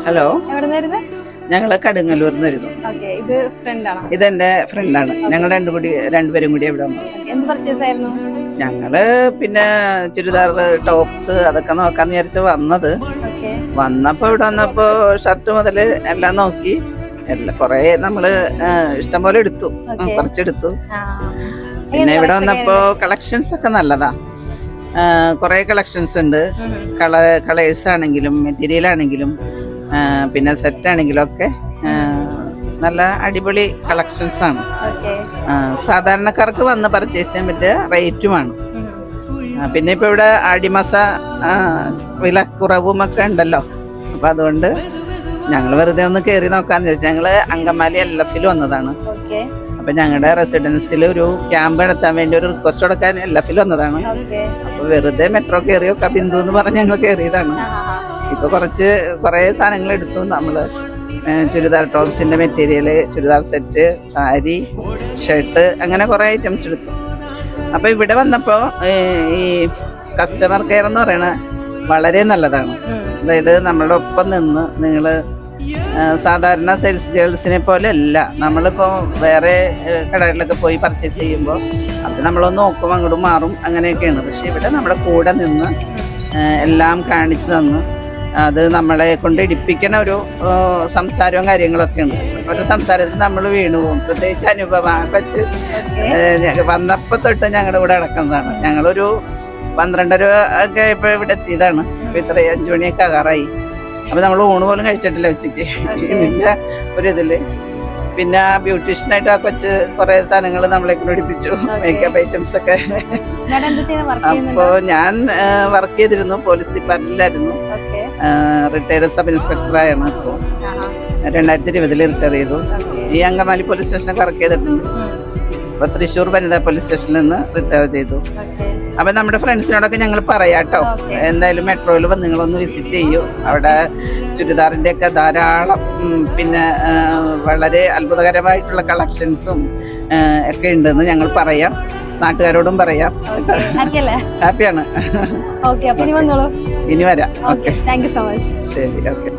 Hello, എവിടെന്നായിരുന്നു? ഞങ്ങള് കടുങ്ങല്ലൂരിൽ നിന്ന് വരുന്നു. ഇത് ഫ്രണ്ടാണോ? ഇതെന്റെ ഫ്രണ്ടാണ്. ഞങ്ങൾ രണ്ടുപേരും കൂടി ഇവിടെ വന്നു. എന്ത് പർച്ചേസ് ആയിരുന്നു? ഞങ്ങള് പിന്നെ ചുരിദാർ, ടോപ്സ് അതൊക്കെ നോക്കാന്ന് വിചാരിച്ച് വന്നത്. വന്നപ്പോ ഇവിടെ വന്നപ്പോ ഷർട്ട് മുതല് എല്ലാം നോക്കി. കൊറേ നമ്മള് ഇഷ്ടം പോലെ എടുത്തു, കുറച്ചെടുത്തു. പിന്നെ ഇവിടെ വന്നപ്പോ കളക്ഷൻസ് ഒക്കെ നല്ലതാ. കുറെ കളക്ഷൻസ് ഉണ്ട്. കളേഴ്സ് ആണെങ്കിലും മെറ്റീരിയൽ ആണെങ്കിലും പിന്നെ സെറ്റ് ആണെങ്കിലും ഒക്കെ നല്ല അടിപൊളി കളക്ഷൻസ് ആണ്. സാധാരണക്കാർക്ക് വന്ന് പർച്ചേസ് ചെയ്യാൻ പറ്റിയ റേറ്റുമാണ്. പിന്നെ ഇപ്പൊ ഇവിടെ ആടിമാസ വിലക്കുറവും ഒക്കെ ഉണ്ടല്ലോ. അപ്പൊ അതുകൊണ്ട് ഞങ്ങൾ വെറുതെ ഒന്ന് കയറി നോക്കാന്ന് വിചാരിച്ചു. ഞങ്ങള് അങ്കമാലി LF വന്നതാണ്. അപ്പൊ ഞങ്ങളുടെ റെസിഡൻസിൽ ഒരു ക്യാമ്പ് നടത്താൻ വേണ്ടി ഒരു റിക്വസ്റ്റ് കൊടുക്കാൻ LF വന്നതാണ്. അപ്പൊ വെറുതെ മെട്രോ കയറിയൊക്കെ ബിന്ദു എന്ന് പറഞ്ഞ് ഞങ്ങൾ കയറിയതാണ്. ഇപ്പൊ കുറെ സാധനങ്ങൾ എടുത്തു നമ്മള്. ചുരിദാർ ടോപ്സിന്റെ material, churidar set, sari, shirt, അങ്ങനെ കുറെ ഐറ്റംസ് എടുത്തു. അപ്പൊ ഇവിടെ വന്നപ്പോ ഈ കസ്റ്റമർ കെയർ എന്ന് പറയണ വളരെ നല്ലതാണ്. അതായത് നമ്മളുടെ ഒപ്പം നിന്ന് നിങ്ങള് സാധാരണ സെയിൽസ് ഗേൾസിനെ പോലെ അല്ല. നമ്മളിപ്പോ വേറെ കടകളിലൊക്കെ പോയി പർച്ചേസ് ചെയ്യുമ്പോൾ അത് നമ്മളൊന്ന് നോക്കും, അങ്ങോട്ടും മാറും, അങ്ങനെയൊക്കെയാണ്. പക്ഷെ ഇവിടെ നമ്മുടെ കൂടെ നിന്ന് എല്ലാം കാണിച്ചു തന്നു. അത് നമ്മളെ കൊണ്ട് ഇടിപ്പിക്കണ ഒരു സംസാരവും കാര്യങ്ങളൊക്കെയാണ്. ഒരു സംസാരത്തിൽ നമ്മൾ വീണുപോകും. പ്രത്യേകിച്ച് അനുഭവം വെച്ച് വന്നപ്പോ തൊട്ട് ഞങ്ങളുടെ കൂടെ നടക്കുന്നതാണ്. ഞങ്ങളൊരു 12:30 ഒക്കെ ഇപ്പൊ ഇവിടെ എത്തിയതാണ്. ഇപ്പൊ ഇത്ര 5 മണിയൊക്കെ ആകാറായി. അപ്പൊ നമ്മൾ ഊണ് പോലും കഴിച്ചിട്ടില്ല ഉച്ചയ്ക്ക് ഇതിന്റെ ഒരു ഇതില്. പിന്നെ ബ്യൂട്ടീഷ്യനായിട്ട് ആ കൊച്ച് കുറെ സാധനങ്ങൾ നമ്മളെ പിടിപ്പിച്ചു, മേക്കപ്പ് ഐറ്റംസ് ഒക്കെ. അപ്പോ ഞാൻ വർക്ക് ചെയ്തിരുന്നു, പോലീസ് ഡിപ്പാർട്ട്മെന്റിലായിരുന്നു. റിട്ടയർഡ് സബ് ഇൻസ്പെക്ടറായാണ്. ഇപ്പോ 2020 റിട്ടയർ ചെയ്തു. ഈ അങ്കമാലി പോലീസ് സ്റ്റേഷനൊക്കെ വർക്ക് ചെയ്തിട്ടുണ്ട്. ഇപ്പൊ തൃശ്ശൂർ വനിതാ പോലീസ് സ്റ്റേഷനിൽ നിന്ന് റിട്ടയർ ചെയ്തു. അപ്പൊ നമ്മുടെ ഫ്രണ്ട്സിനോടൊക്കെ ഞങ്ങൾ പറയാട്ടോ, എന്തായാലും മെട്രോയിൽ വന്ന് നിങ്ങളൊന്ന് വിസിറ്റ് ചെയ്യൂ. അവിടെ ചുരിദാറിന്റെ ഒക്കെ ധാരാളം പിന്നെ വളരെ അത്ഭുതകരമായിട്ടുള്ള കളക്ഷൻസും ഒക്കെ ഉണ്ടെന്ന് ഞങ്ങൾ പറയാം. നാട്ടുകാരോടും പറയാം. ഹാപ്പിയാണ്. ഇനി വരാം. Okay, thank you so much. ശരി, ഓക്കെ.